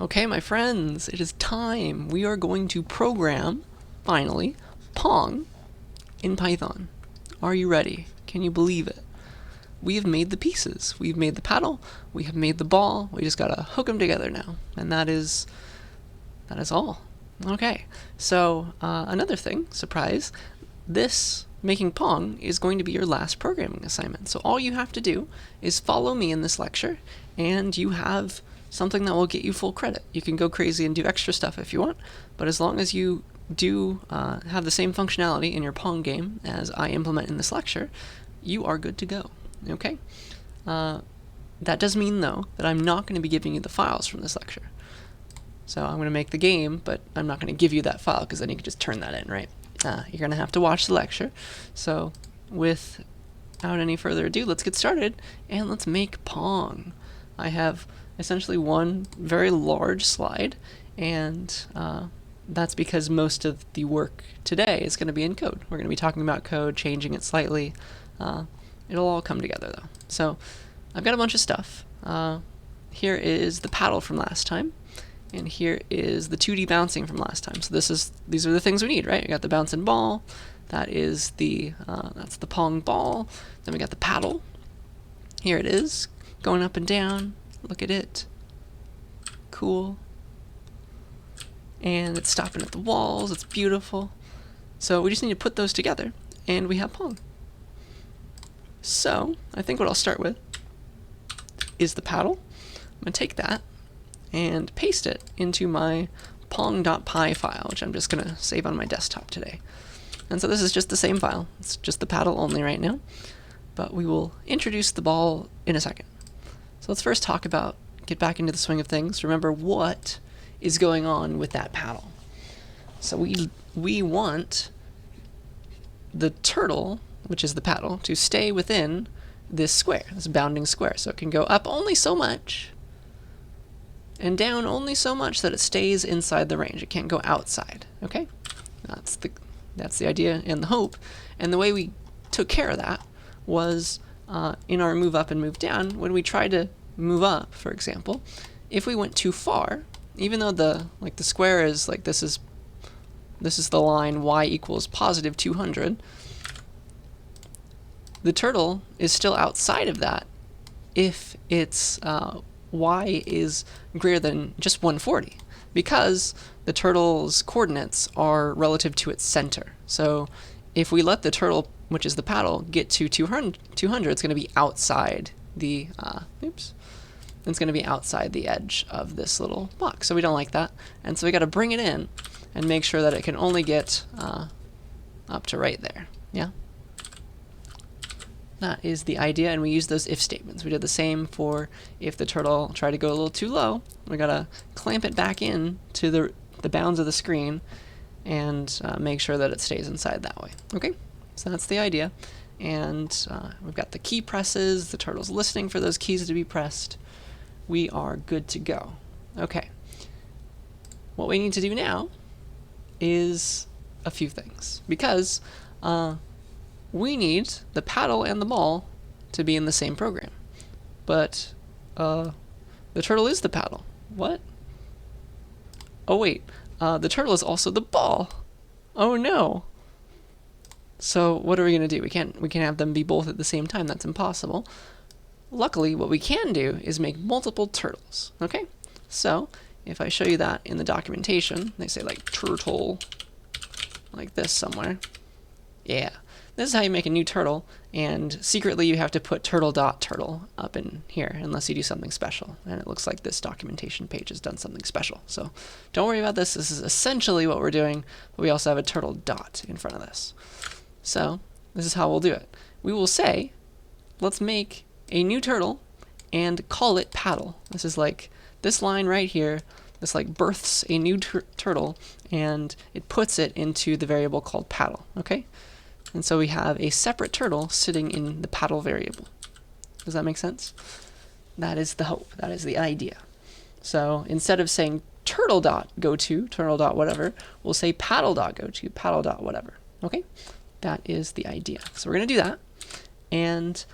Okay, my friends, it is time. We are going to program, finally, Pong in Python. Are you ready? Can you believe it? We have made the pieces. We've made the paddle. We have made the ball. We just gotta hook them together now. And that is all. Okay, so another thing, surprise, this making Pong is going to be your last programming assignment. So all you have to do is follow me in this lecture, and you have something that will get you full credit. You can go crazy and do extra stuff if you want, but as long as you do have the same functionality in your Pong game as I implement in this lecture, you are good to go. Okay? That does mean, though, that I'm not going to be giving you the files from this lecture. So I'm going to make the game, but I'm not going to give you that file, because then you can just turn that in, right? You're going to have to watch the lecture. So without any further ado, let's get started, and let's make Pong. I have essentially one very large slide, and that's because most of the work today is going to be in code. We're going to be talking about code, changing it slightly. It'll all come together, though. So I've got a bunch of stuff. Here is the paddle from last time, and here is the 2D bouncing from last time. So these are the things we need, right? We got the bouncing ball. That is that's the Pong ball. Then we got the paddle. Here it is, going up and down. Look at it. Cool. And it's stopping at the walls. It's beautiful. So we just need to put those together, and we have Pong. So I think what I'll start with is the paddle. I'm going to take that and paste it into my pong.py file, which I'm just going to save on my desktop today. And so this is just the same file. It's just the paddle only right now, but we will introduce the ball in a second. So let's first get back into the swing of things. Remember what is going on with that paddle. So we want the turtle, which is the paddle, to stay within this square, this bounding square. So it can go up only so much and down only so much that it stays inside the range. It can't go outside, okay? That's the idea and the hope. And the way we took care of that was in our move up and move down. When we tried to move up, for example, if we went too far, even though the square is like this is the line y equals positive 200, the turtle is still outside of that if its y is greater than just 140, because the turtle's coordinates are relative to its center. So if we let the turtle, which is the paddle, get to 200, it's going to be outside the it's going to be outside the edge of this little box. So we don't like that, and so we got to bring it in and make sure that it can only get up to right there. Yeah. That is the idea, and we use those if statements. We did the same for if the turtle tried to go a little too low. We gotta clamp it back in to the bounds of the screen and make sure that it stays inside that way. Okay, so that's the idea. And we've got the key presses. The turtle's listening for those keys to be pressed. We are good to go. Okay. What we need to do now is a few things, because we need the paddle and the ball to be in the same program. But the turtle is the paddle. What? Oh wait, the turtle is also the ball. Oh no. So what are we going to do? We can't have them be both at the same time. That's impossible. Luckily, what we can do is make multiple turtles. Okay? So if I show you that in the documentation, they say like turtle, like this somewhere. Yeah. This is how you make a new turtle, and secretly you have to put turtle.turtle up in here unless you do something special. And it looks like this documentation page has done something special. So don't worry about this. This is essentially what we're doing, but we also have a turtle dot in front of this. So this is how we'll do it. We will say, let's make a new turtle and call it paddle. This is like this line right here. This like births a new turtle, and it puts it into the variable called paddle. Okay? And so we have a separate turtle sitting in the paddle variable. Does that make sense? That is the hope. That is the idea. So instead of saying turtle.goto, turtle.whatever, we'll say paddle.goto, paddle.whatever. Okay? That is the idea. So we're going to do that. And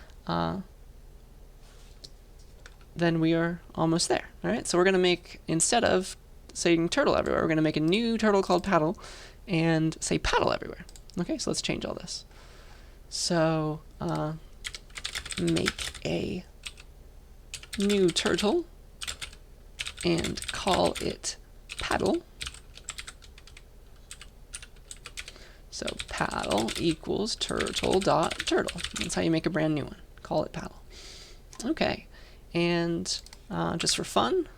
then we are almost there. All right, so we're going to make, instead of saying turtle everywhere, we're going to make a new turtle called paddle and say paddle everywhere. Okay, so let's change all this. So make a new turtle and call it paddle. So paddle equals turtle dot turtle. That's how you make a brand new one. Call it paddle. Okay, and just for fun,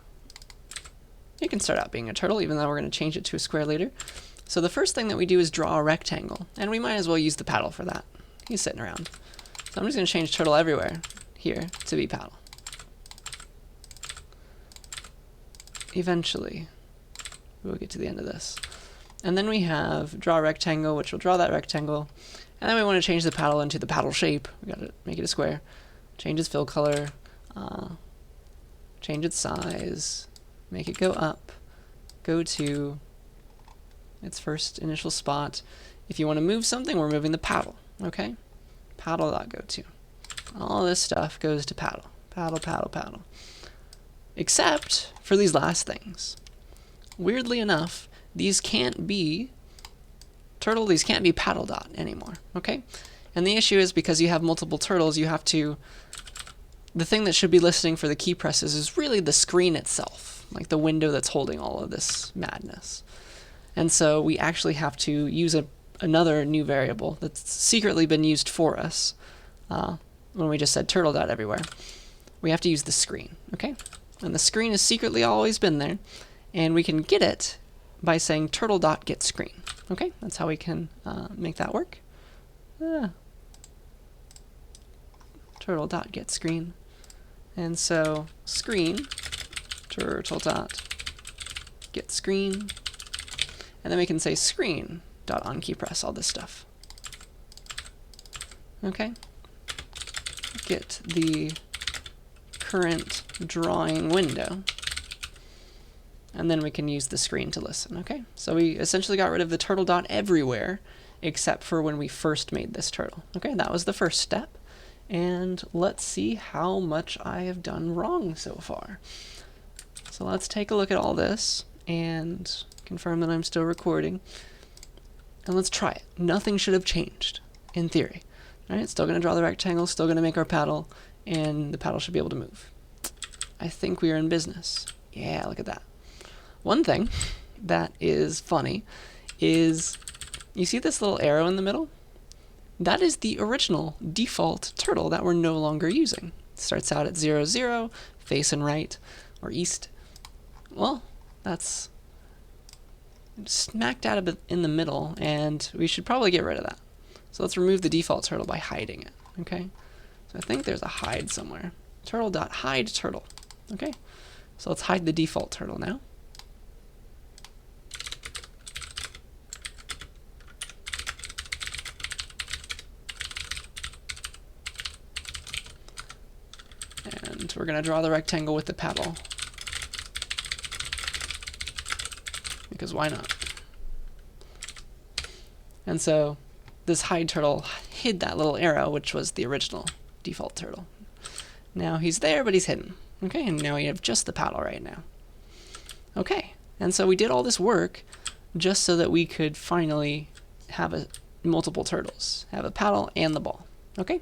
it can start out being a turtle, even though we're going to change it to a square later. So the first thing that we do is draw a rectangle, and we might as well use the paddle for that. He's sitting around. So I'm just going to change turtle everywhere here to be paddle. Eventually, we'll get to the end of this. And then we have draw a rectangle, which will draw that rectangle. And then we want to change the paddle into the paddle shape. We got to make it a square. Change its fill color. Change its size. Make it go up. Go to its first initial spot. If you want to move something, we're moving the paddle. Okay? Paddle.goto. All this stuff goes to paddle. Paddle, paddle, paddle. Except for these last things. Weirdly enough, these can't be turtle, these can't be paddle dot anymore, okay? And the issue is because you have multiple turtles, you have to, the thing that should be listening for the key presses is really the screen itself, like the window that's holding all of this madness. And so we actually have to use another new variable that's secretly been used for us when we just said turtle dot everywhere. We have to use the screen, okay? And the screen has secretly always been there, and we can get it by saying turtle dot get screen. Okay, that's how we can make that work. Turtle dot get screen, and so screen turtle dot get screen, and then we can say screen dot on key press all this stuff. Okay, get the current drawing window. And then we can use the screen to listen, okay? So we essentially got rid of the turtle dot everywhere, except for when we first made this turtle. Okay, that was the first step. And let's see how much I have done wrong so far. So let's take a look at all this and confirm that I'm still recording. And let's try it. Nothing should have changed, in theory. All right, still gonna draw the rectangle, still gonna make our paddle, and the paddle should be able to move. I think we are in business. Yeah, look at that. One thing that is funny is, you see this little arrow in the middle? That is the original default turtle that we're no longer using. It starts out at 0, 0, facing right or east. Well, that's smack dab in the middle, and we should probably get rid of that. So let's remove the default turtle by hiding it, okay? So I think there's a hide somewhere. Turtle.hide turtle, okay? So let's hide the default turtle now. And we're going to draw the rectangle with the paddle, because why not? And so this hide turtle hid that little arrow, which was the original default turtle. Now he's there, but he's hidden. Okay, and now we have just the paddle right now. Okay, and so we did all this work just so that we could finally have multiple turtles, have a paddle and the ball. Okay,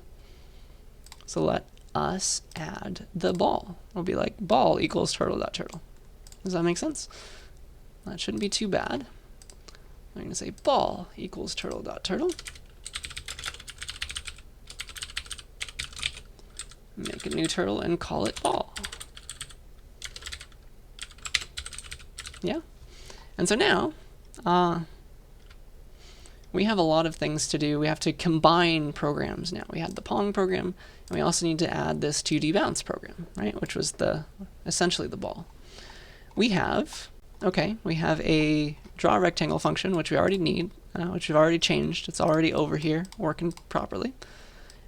so let us add the ball. It'll be like ball equals turtle.turtle. Does that make sense? That shouldn't be too bad. I'm going to say ball equals turtle.turtle. Make a new turtle and call it ball. Yeah? And so now, we have a lot of things to do. We have to combine programs now. We had the Pong program, and we also need to add this 2D bounce program, right? Which was essentially the ball. We have a draw rectangle function, which we already need, which we've already changed. It's already over here, working properly.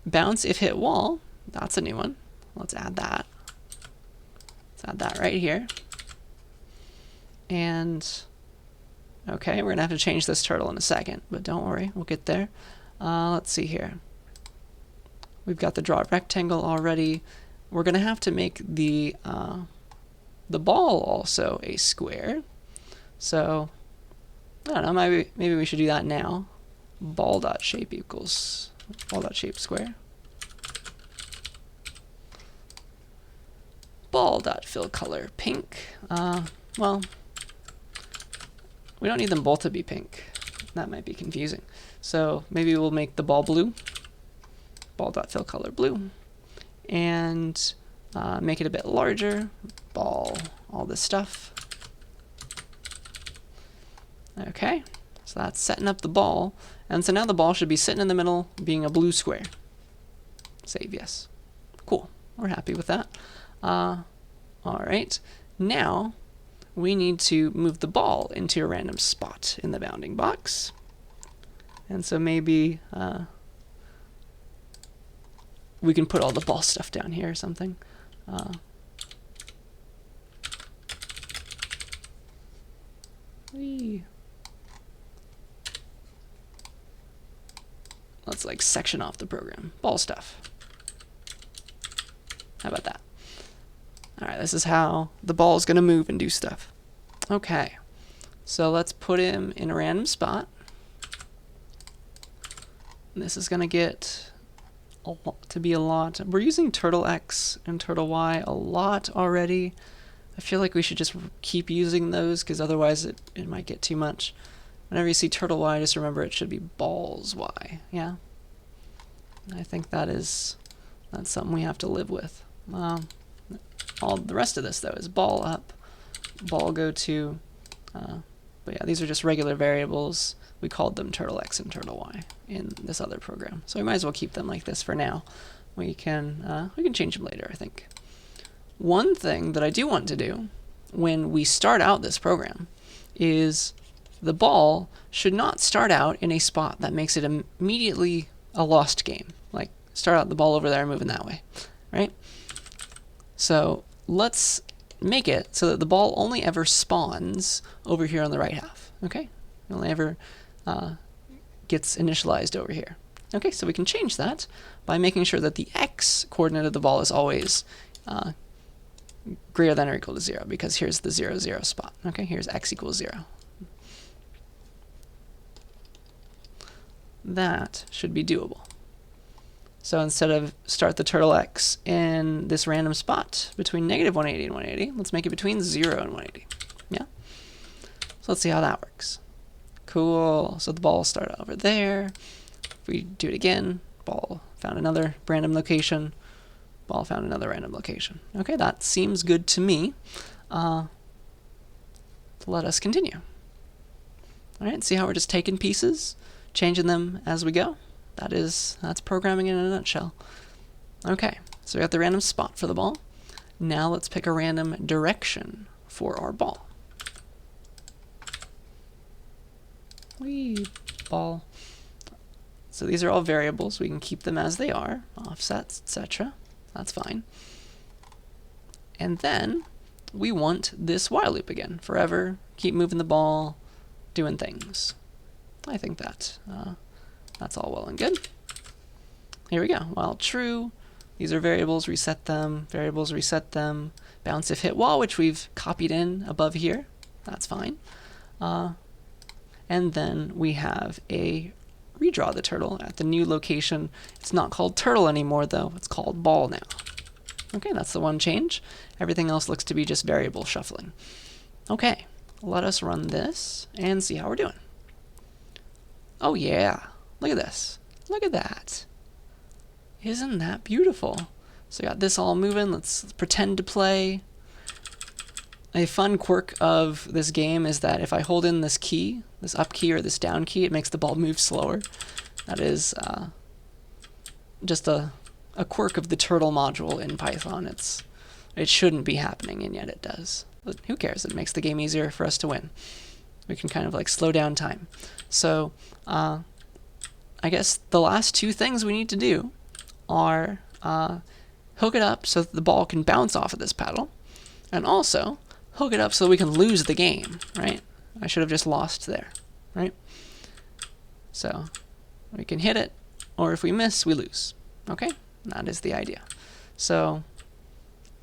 Bounce if hit wall, that's a new one. Let's add that. Let's add that right here. And okay, we're gonna have to change this turtle in a second, but don't worry, we'll get there. Let's see here. We've got the draw rectangle already. we're going to have to make the ball also a square. So I don't know, maybe we should do that now. Ball.shape equals ball.shape square. Ball.fill color pink. Well, we don't need them both to be pink. That might be confusing. So maybe we'll make the ball blue. Ball.fill color blue. And make it a bit larger. Ball, all this stuff. Okay, so that's setting up the ball. And so now the ball should be sitting in the middle, being a blue square. Save yes. Cool, we're happy with that. All right, now we need to move the ball into a random spot in the bounding box. And so maybe we can put all the ball stuff down here or something. Let's like section off the program. Ball stuff. How about that? All right, this is how the ball is going to move and do stuff. Okay, so let's put him in a random spot. This is going to get to be a lot. We're using turtle X and turtle Y a lot already. I feel like we should just keep using those because otherwise it might get too much. Whenever you see turtle Y, just remember it should be balls Y. Yeah, I think that's something we have to live with. All the rest of this though is ball up, ball go to. But yeah, these are just regular variables. We called them turtle X and turtle Y in this other program, so we might as well keep them like this for now. We can change them later, I think. One thing that I do want to do when we start out this program is the ball should not start out in a spot that makes it immediately a lost game. Like start out the ball over there moving that way, right? So let's make it so that the ball only ever spawns over here on the right half, okay? It only ever gets initialized over here. Okay, so we can change that by making sure that the x coordinate of the ball is always greater than or equal to 0, because here's the 0, 0 spot. Okay, here's x equals 0. That should be doable. So instead of start the turtle X in this random spot between negative 180 and 180, let's make it between 0 and 180. Yeah? So let's see how that works. Cool. So the ball will start over there. If we do it again, ball found another random location. Ball found another random location. Okay, that seems good to me. Let us continue. All right, see how we're just taking pieces, changing them as we go? That's programming in a nutshell. Okay, so we got the random spot for the ball. Now let's pick a random direction for our ball. Ball. So these are all variables. We can keep them as they are, offsets, etc. That's fine. And then we want this while loop again, forever. Keep moving the ball, doing things. I think that's all well and good. Here we go. While true, these are variables, reset them, variables, reset them. Bounce if hit while, which we've copied in above here. That's fine. And then we have a redraw the turtle at the new location. It's not called turtle anymore though, it's called ball now. Okay, that's the one change. Everything else looks to be just variable shuffling. Okay, let us run this and see how we're doing. Oh yeah, look at this. Look at that. Isn't that beautiful? So we got this all moving. Let's pretend to play. A fun quirk of this game is that if I hold in this key, this up key or this down key, it makes the ball move slower. That is just a quirk of the turtle module in Python. It shouldn't be happening, and yet it does. But who cares? It makes the game easier for us to win. We can kind of like slow down time. So I guess the last two things we need to do are hook it up so that the ball can bounce off of this paddle, and also hook it up so we can lose the game, right? I should have just lost there, right? So we can hit it, or if we miss, we lose. Okay? That is the idea. So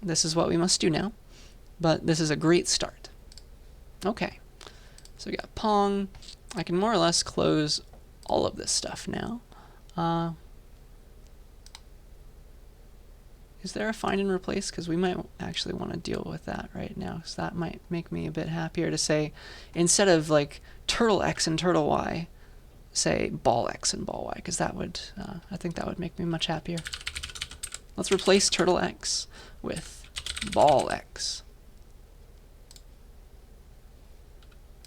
this is what we must do now, but this is a great start. Okay, so we got Pong. I can more or less close all of this stuff now. Is there a find and replace? Because we might actually want to deal with that right now, so that might make me a bit happier to say, instead of like turtle X and turtle Y, say ball X and ball Y, because that would, I think that would make me much happier. Let's replace turtle X with ball X.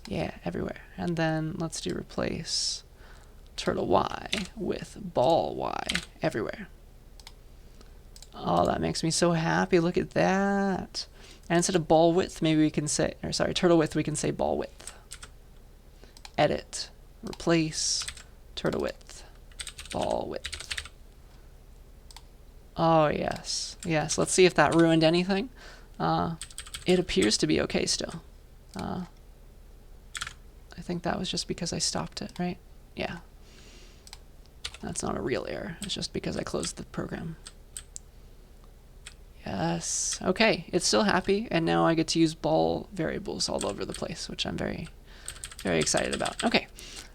Yeah, everywhere. And then let's do replace turtle Y with ball Y everywhere. Oh, that makes me so happy. Look at that. And instead of ball width, maybe we can say, or sorry, turtle width, we can say ball width. Edit, replace, turtle width, ball width. Oh, yes. Yes, let's see if that ruined anything. It appears to be okay still. I think that was just because I stopped it, right? Yeah. That's not a real error. It's just because I closed the program. Yes. Okay, it's still happy, and now I get to use ball variables all over the place, which I'm very, very excited about. Okay,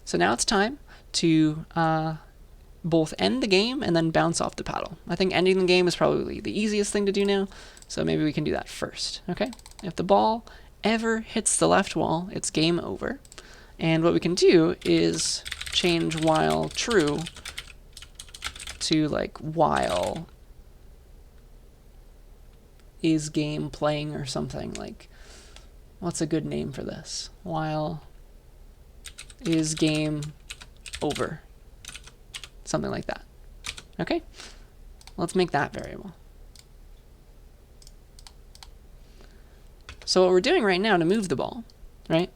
so now it's time to both end the game and then bounce off the paddle. I think ending the game is probably the easiest thing to do now, so maybe we can do that first. Okay, if the ball ever hits the left wall, it's game over. And what we can do is change while true to like while is game playing or something. Like, what's a good name for this? While is game over. Something like that. Okay? Let's make that variable. So what we're doing right now to move the ball, right?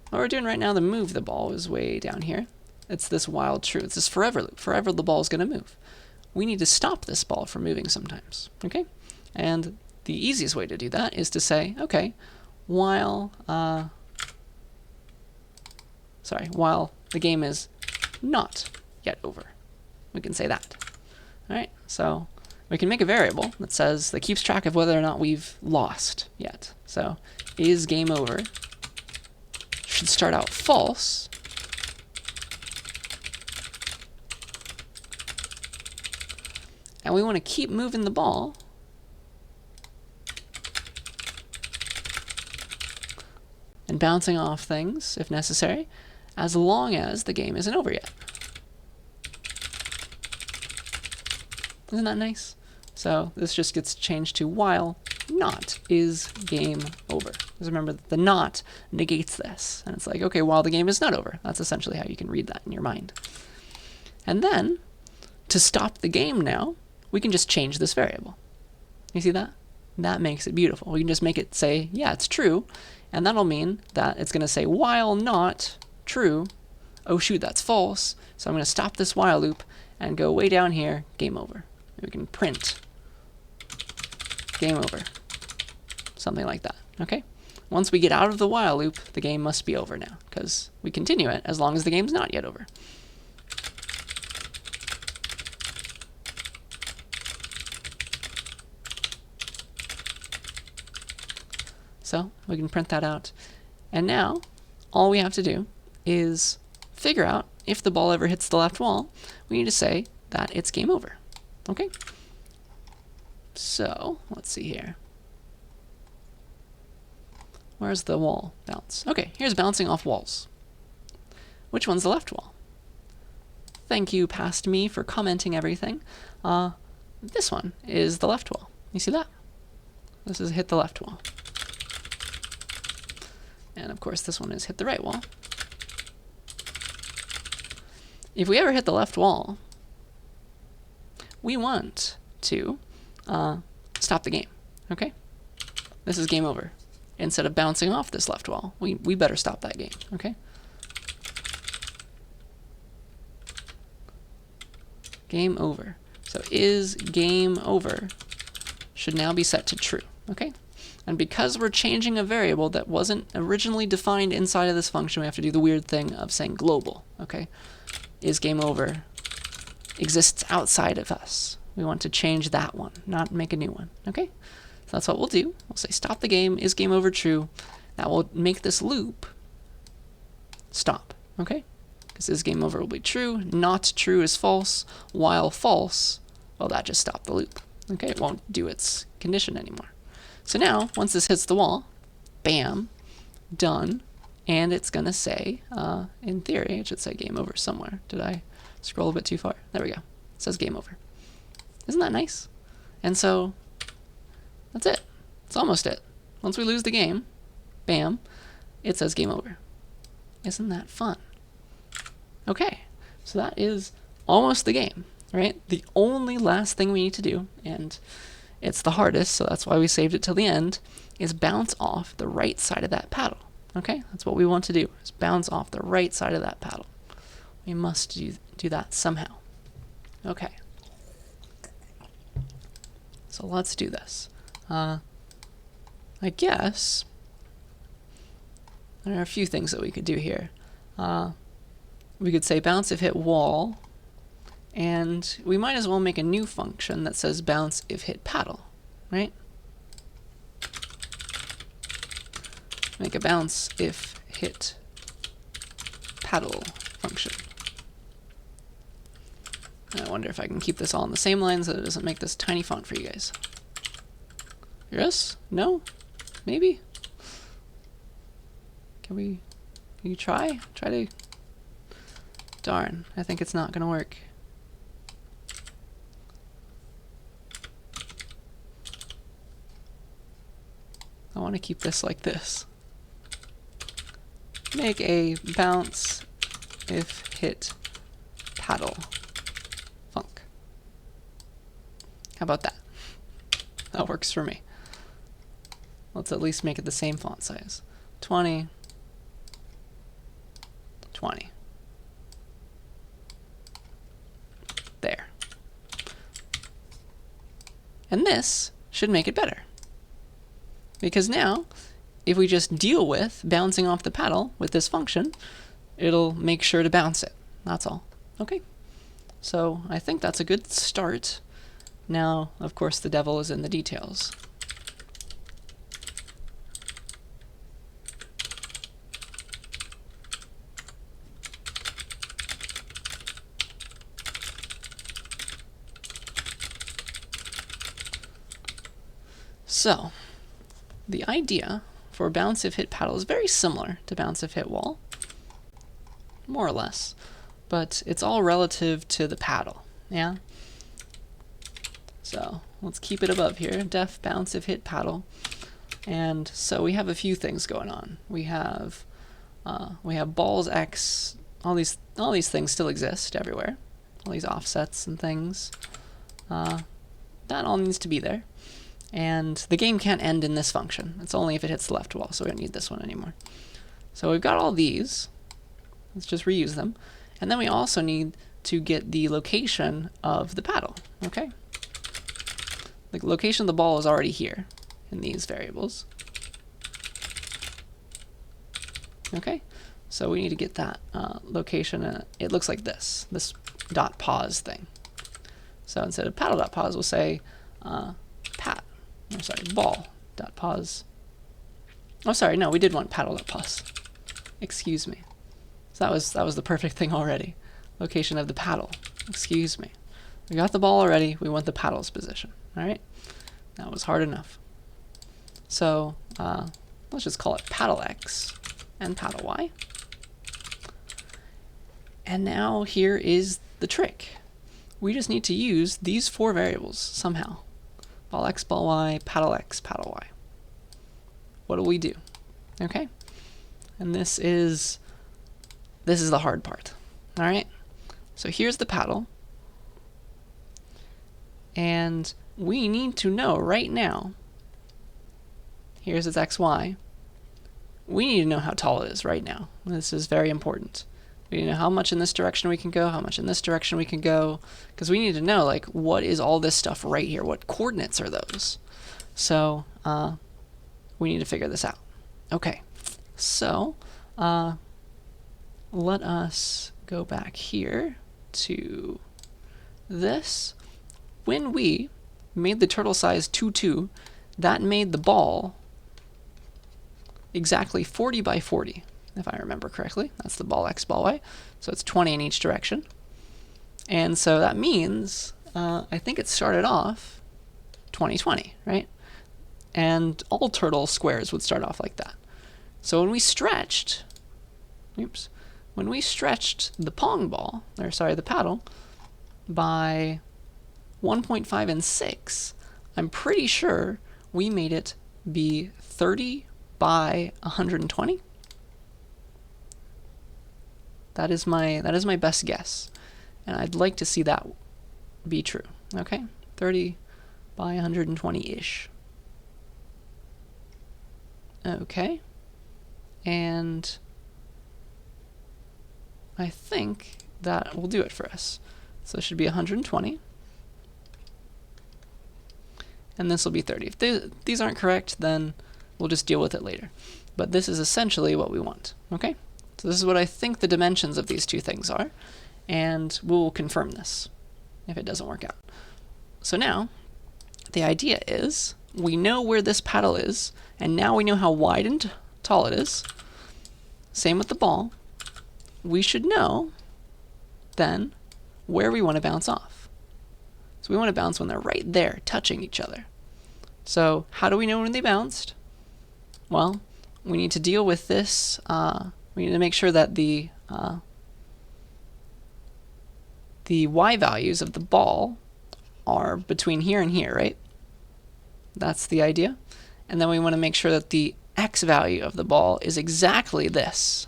What we're doing right now to move the ball is way down here. It's this while true. It's this forever loop. Forever the ball is going to move. We need to stop this ball from moving sometimes. Okay? And the easiest way to do that is to say, okay, while while the game is not yet over. We can say that. All right, so we can make a variable that says, that keeps track of whether or not we've lost yet. So is game over should start out false. And we want to keep moving the ball and bouncing off things, if necessary, as long as the game isn't over yet. Isn't that nice? So this just gets changed to while not is game over. Because remember, the not negates this. And it's like, okay, while the game is not over. That's essentially how you can read that in your mind. And then, to stop the game now, we can just change this variable. You see that? That makes it beautiful. We can just make it say, yeah, it's true. And that'll mean that it's going to say while not true. Oh shoot, that's false. So I'm going to stop this while loop and go way down here, game over. We can print game over. Something like that, okay? Once we get out of the while loop, the game must be over now, because we continue it as long as the game's not yet over. So we can print that out. And now, all we have to do is figure out if the ball ever hits the left wall. We need to say that it's game over. Okay? So, let's see here. Where's the wall bounce? Okay, here's bouncing off walls. Which one's the left wall? Thank you, past me, for commenting everything. This one is the left wall. You see that? This is hit the left wall. And of course, this one is hit the right wall. If we ever hit the left wall, we want to stop the game, okay? This is game over. Instead of bouncing off this left wall, we better stop that game, okay? Game over. So is game over should now be set to true, okay? And because we're changing a variable that wasn't originally defined inside of this function, we have to do the weird thing of saying global, okay? Is game over exists outside of us. We want to change that one, not make a new one, okay? So that's what we'll do. We'll say stop the game, is game over true. That will make this loop stop, okay? Because is game over will be true, not true is false, while false, well, that just stopped the loop. Okay, it won't do its condition anymore. So now, once this hits the wall, bam, done, and it's going to say, in theory, it should say game over somewhere. Did I scroll a bit too far? There we go. It says game over. Isn't that nice? And so, that's it. It's almost it. Once we lose the game, bam, it says game over. Isn't that fun? Okay, so that is almost the game, right? The only last thing we need to do, and it's the hardest, so that's why we saved it till the end, is bounce off the right side of that paddle. Okay, that's what we want to do, is bounce off the right side of that paddle. We must do that somehow. Okay. So let's do this. I guess there are a few things that we could do here. We could say bounce if hit wall, and we might as well make a new function that says bounce if hit paddle, right? Make a bounce if hit paddle function. I wonder if I can keep this all in the same line so that it doesn't make this tiny font for you guys. Yes? No? Maybe? Can you try? Try to... Darn, I think it's not going to work. I want to keep this like this. Make a bounce if hit paddle funk. How about that? That works for me. Let's at least make it the same font size. 20, 20. There. And this should make it better. Because now, if we just deal with bouncing off the paddle with this function, it'll make sure to bounce it. That's all. Okay. So I think that's a good start. Now, of course, the devil is in the details. So, the idea for bounce if hit paddle is very similar to bounce if hit wall, more or less, but it's all relative to the paddle, yeah? So, let's keep it above here, def bounce if hit paddle, and so we have a few things going on. We have balls x, all these things still exist everywhere, all these offsets and things. That all needs to be there. And the game can't end in this function. It's only if it hits the left wall, so we don't need this one anymore. So we've got all these. Let's just reuse them. And then we also need to get the location of the paddle, okay? The location of the ball is already here in these variables. Okay, so we need to get that location. It looks like this dot pause thing. So instead of paddle dot pause, we'll say ball dot pause. Oh, sorry, no, we did want paddle dot pause. Excuse me. So that was the perfect thing already. Location of the paddle. Excuse me. We got the ball already. We want the paddle's position. All right. That was hard enough. So let's just call it paddle x and paddle y. And now here is the trick. We just need to use these four variables somehow. Ball x, ball y, paddle x, paddle y. What do we do? Okay? And this is the hard part. All right? So here's the paddle. And we need to know right now, here's its xy. We need to know how tall it is right now. This is very important. We need to know how much in this direction we can go, how much in this direction we can go, because we need to know, like, what is all this stuff right here? What coordinates are those? So we need to figure this out. Okay, so let us go back here to this. When we made the turtle size 2, that made the ball exactly 40 by 40, if I remember correctly. That's the ball x, ball y. So it's 20 in each direction. And so that means, I think it started off 2020, right? And all turtle squares would start off like that. So when we stretched, when we stretched the pong ball, or sorry, the paddle, by 1.5 and 6, I'm pretty sure we made it be 30 by 120. That is my best guess, and I'd like to see that be true. Okay, 30 by 120-ish. Okay, and I think that will do it for us. So it should be 120, and this will be 30. If these aren't correct, then we'll just deal with it later. But this is essentially what we want. Okay, so this is what I think the dimensions of these two things are, and we'll confirm this if it doesn't work out. So now, the idea is we know where this paddle is, and now we know how wide and tall it is. Same with the ball. We should know then where we want to bounce off. So we want to bounce when they're right there, touching each other. So how do we know when they bounced? Well, we need to deal with this. We need to make sure that the y values of the ball are between here and here, right? That's the idea. And then we want to make sure that the x value of the ball is exactly this.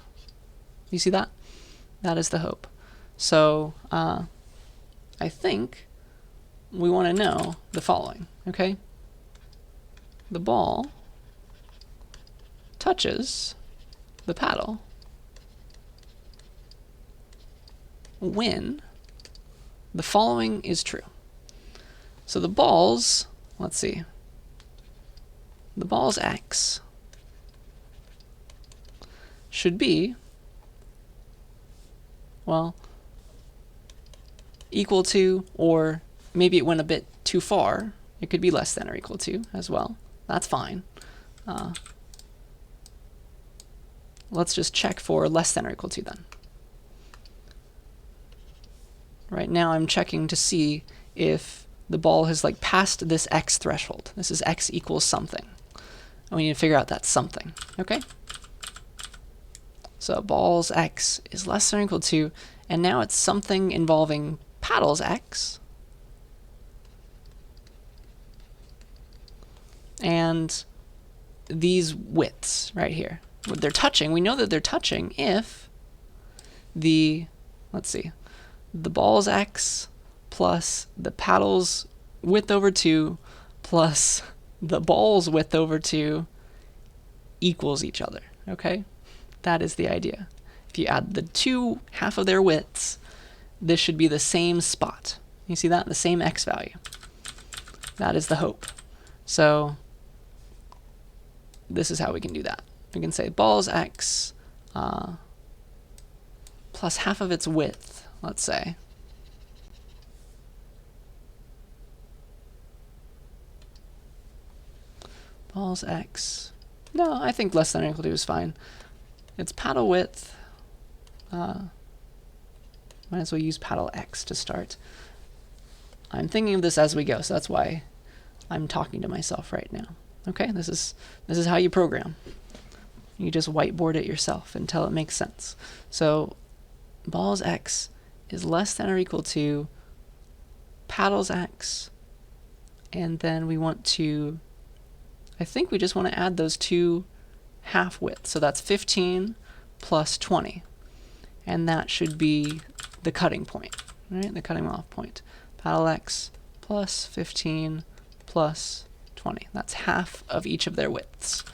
You see that? That is the hope. So I think we want to know the following, okay? The ball touches the paddle when the following is true. So the ball's, let's see, the ball's x should be, well, equal to, or maybe it went a bit too far. It could be less than or equal to as well. That's fine. Let's just check for less than or equal to then. Right now I'm checking to see if the ball has like passed this x threshold. This is x equals something. And we need to figure out that something, okay? So ball's x is less than or equal to, and now it's something involving paddle's x. And these widths right here. They're touching. We know that they're touching if the, let's see, the ball's x plus the paddle's width over 2 plus the ball's width over 2 equals each other, okay? That is the idea. If you add the two half of their widths, this should be the same spot. You see that? The same x value. That is the hope. So this is how we can do that. We can say ball's x plus half of its width, let's say. Ball's x. No, I think less than or equal to is fine. It's paddle width. Might as well use paddle x to start. I'm thinking of this as we go, so that's why I'm talking to myself right now. Okay, this is how you program. You just whiteboard it yourself until it makes sense. So ball's x is less than or equal to paddle's x, and then we want to, I think we just want to add those two half widths. So that's 15 plus 20, and that should be the cutting point, right? The cutting off point. Paddle x plus 15 plus 20. That's half of each of their widths.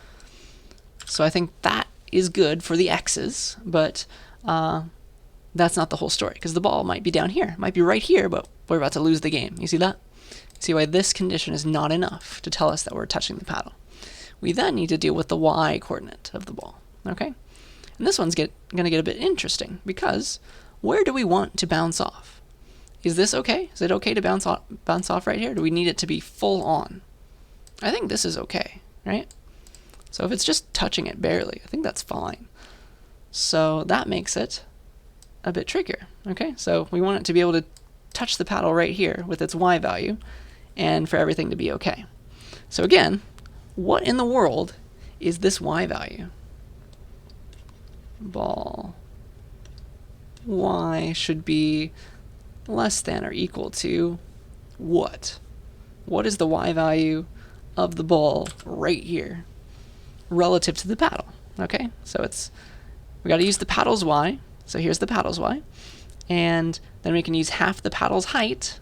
So I think that is good for the x's, but that's not the whole story, because the ball might be down here, might be right here, but we're about to lose the game. You see that? See why this condition is not enough to tell us that we're touching the paddle. We then need to deal with the y coordinate of the ball, okay? And this one's going to get a bit interesting, because where do we want to bounce off? Is this okay? Is it okay to bounce off right here? Do we need it to be full on? I think this is okay, right? So if it's just touching it barely, I think that's fine. So that makes it a bit trickier, okay? So we want it to be able to touch the paddle right here with its y value and for everything to be okay. So again, what in the world is this y value? Ball y should be less than or equal to what? What is the y value of the ball right here relative to the paddle? Okay, so we got to use the paddle's y. So here's the paddle's y, and then we can use half the paddle's height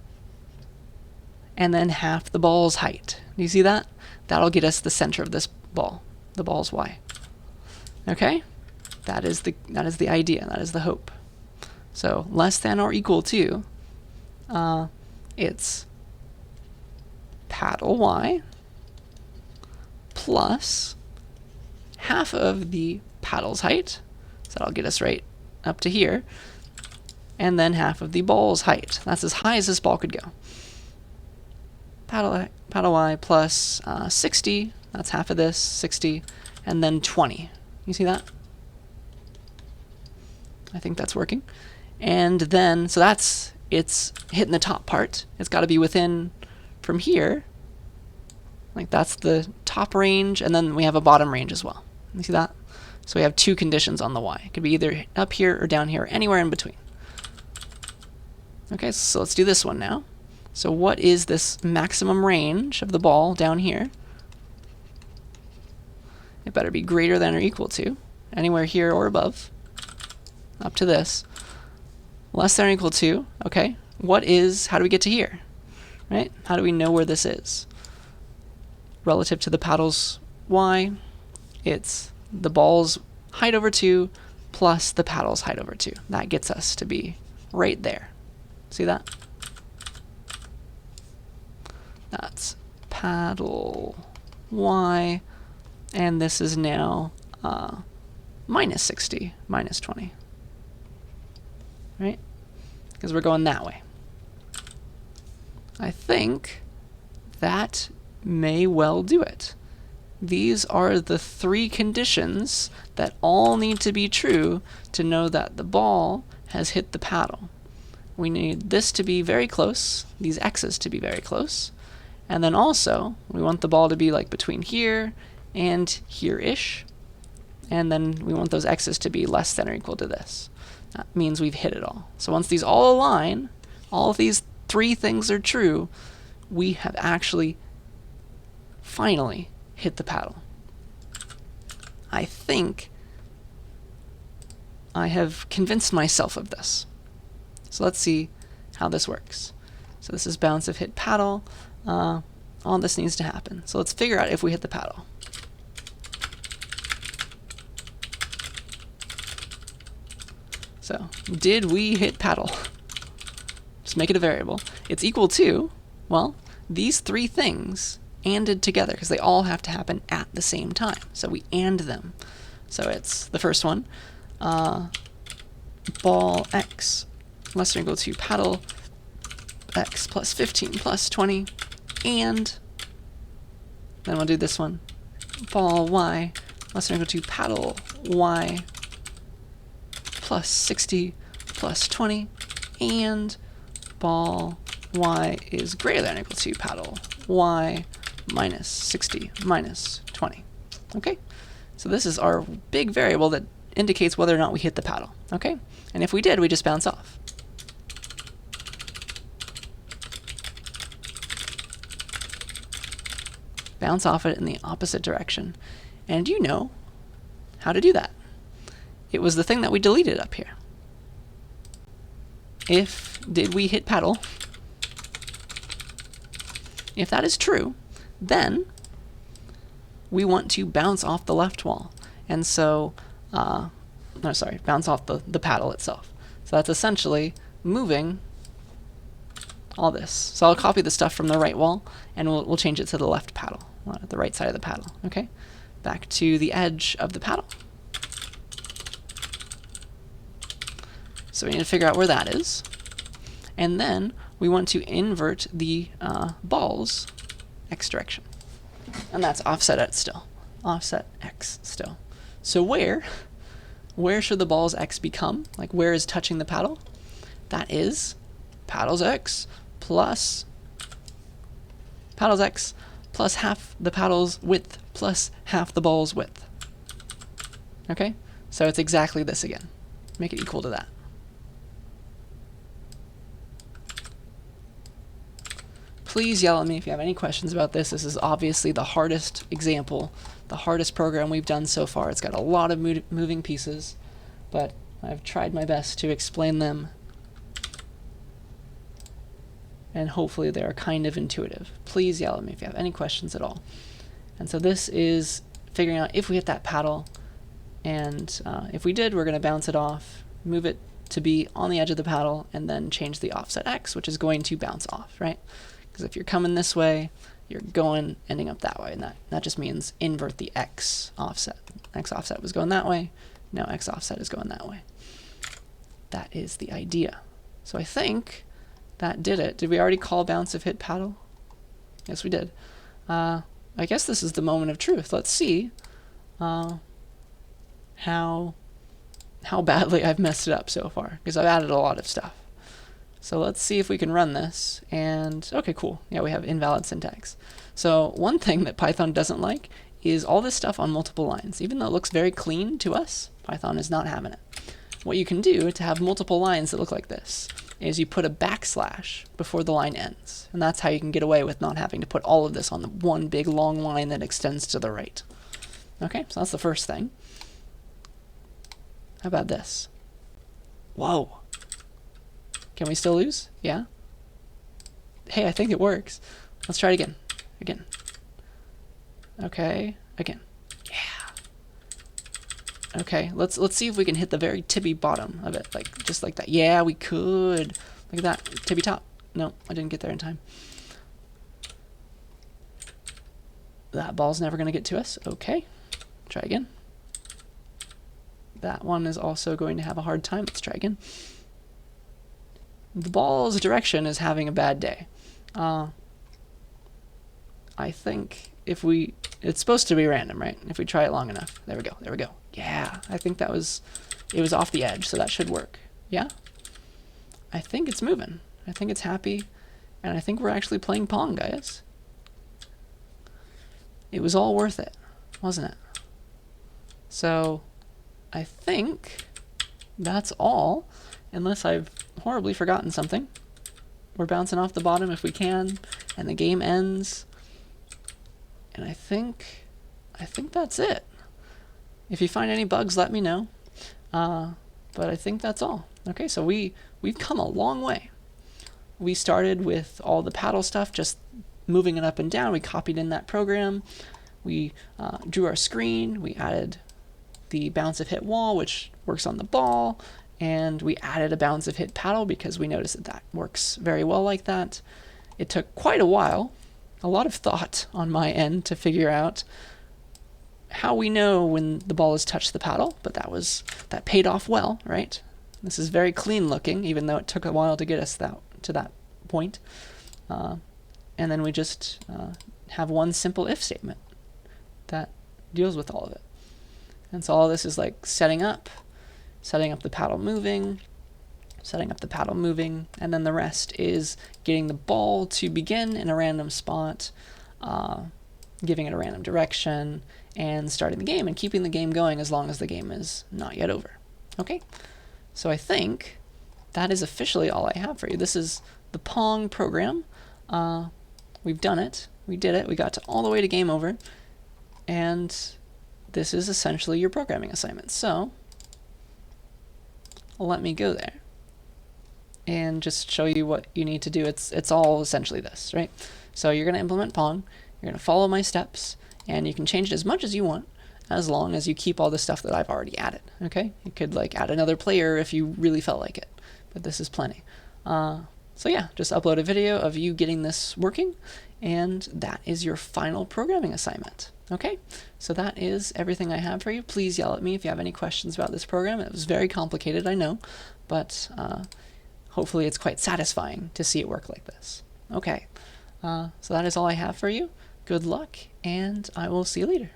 and then half the ball's height. Do you see that? That'll get us the center of this ball, the ball's y. Okay, that is the idea. That is the hope. So less than or equal to, it's paddle y plus half of the paddle's height, so that'll get us right up to here, and then half of the ball's height. That's as high as this ball could go. Paddle y plus 60, that's half of this, 60, and then 20. You see that? I think that's working. And then, so it's hitting the top part. It's got to be within, from here, like that's the top range, and then we have a bottom range as well. You see that? So we have two conditions on the y. It could be either up here or down here, or anywhere in between. Okay, so let's do this one now. So what is this maximum range of the ball down here? It better be greater than or equal to, anywhere here or above, up to this. Less than or equal to, okay, how do we get to here, right? How do we know where this is? Relative to the paddle's y, it's the ball's height over 2 plus the paddle's height over 2. That gets us to be right there. See that? That's paddle y, and this is now minus 60, minus 20. Right? Because we're going that way. I think that may well do it. These are the three conditions that all need to be true to know that the ball has hit the paddle. We need this to be very close, these x's to be very close, and then also we want the ball to be like between here and here-ish, and then we want those x's to be less than or equal to this. That means we've hit it all. So once these all align, all of these three things are true, we have actually finally hit the paddle. I think I have convinced myself of this. So let's see how this works. So this is bounce of hit paddle. All this needs to happen. So let's figure out if we hit the paddle. So did we hit paddle? Just make it a variable. It's equal to, well, these three things anded together because they all have to happen at the same time. So we and them. So it's the first one, ball x less than or equal to paddle x plus 15 plus 20, and then we'll do this one, ball y less than or equal to paddle y plus 60 plus 20, and ball y is greater than or equal to paddle y minus 60 minus 20. Okay, so this is our big variable that indicates whether or not we hit the paddle. Okay, and if we did, we just bounce off. Bounce off it in the opposite direction. And you know how to do that. It was the thing that we deleted up here. Did we hit paddle? If that is true, then we want to bounce off the left wall. And so, bounce off the paddle itself. So that's essentially moving all this. So I'll copy the stuff from the right wall, and we'll change it to the left paddle, the right side of the paddle. Okay, back to the edge of the paddle. So we need to figure out where that is, and then we want to invert the ball's x direction. And that's offset X still. Offset X still. So where should the ball's X become? Like where is touching the paddle? That is paddle's X plus half the paddle's width plus half the ball's width. Okay? So it's exactly this again. Make it equal to that. Please yell at me if you have any questions about this. This is obviously the hardest example, the hardest program we've done so far. It's got a lot of moving pieces, but I've tried my best to explain them, and hopefully they are kind of intuitive. Please yell at me if you have any questions at all. And so this is figuring out if we hit that paddle, and if we did, we're going to bounce it off, move it to be on the edge of the paddle, and then change the offset X, which is going to bounce off, right? Because if you're coming this way, you're ending up that way, and that just means invert the X offset. X offset was going that way, now X offset is going that way. That is the idea. So I think that did it. Did we already call bounce if hit paddle? Yes, we did. I guess this is the moment of truth. Let's see how badly I've messed it up so far, because I've added a lot of stuff. So let's see if we can run this, and okay, cool. Yeah, we have invalid syntax. So one thing that Python doesn't like is all this stuff on multiple lines. Even though it looks very clean to us, Python is not having it. What you can do to have multiple lines that look like this is you put a backslash before the line ends, and that's how you can get away with not having to put all of this on the one big long line that extends to the right. Okay, so that's the first thing. How about this? Whoa. Can we still lose? Yeah. Hey, I think it works. Let's try it again. Again. Okay. Again. Yeah. Okay. Let's see if we can hit the very tippy bottom of it, like just like that. Yeah, we could. Look at that tippy top. No, I didn't get there in time. That ball's never gonna get to us. Okay. Try again. That one is also going to have a hard time. Let's try again. The ball's direction is having a bad day. I think if it's supposed to be random, right? If we try it long enough. There we go, there we go. Yeah, I think it was off the edge, so that should work. Yeah? I think it's moving. I think it's happy, and I think we're actually playing Pong, guys. It was all worth it, wasn't it? So, I think that's all, unless I've horribly forgotten something. We're bouncing off the bottom if we can, and the game ends. And I think that's it. If you find any bugs, let me know. But I think that's all. Okay, so we've come a long way. We started with all the paddle stuff, just moving it up and down. We copied in that program. We drew our screen. We added the bounce if hit wall, which works on the ball. And we added a bounce if hit paddle because we noticed that works very well like that. It took quite a while, a lot of thought on my end to figure out how we know when the ball has touched the paddle, but that paid off well, right? This is very clean looking, even though it took a while to get us to that point. And then we just have one simple if statement that deals with all of it. And so all this is like setting up the paddle moving, and then the rest is getting the ball to begin in a random spot, giving it a random direction, and starting the game and keeping the game going as long as the game is not yet over. Okay? So I think that is officially all I have for you. This is the Pong program. We've done it. We did it. We got all the way to game over. And this is essentially your programming assignment. So let me go there and just show you what you need to do. It's all essentially this, right? So you're going to implement Pong, you're going to follow my steps, and you can change it as much as you want as long as you keep all the stuff that I've already added, okay? You could like add another player if you really felt like it, but this is plenty. So yeah, just upload a video of you getting this working, and that is your final programming assignment. Okay, so that is everything I have for you. Please yell at me if you have any questions about this program. It was very complicated, I know, but hopefully it's quite satisfying to see it work like this. Okay, so that is all I have for you. good luck, and I will see you later.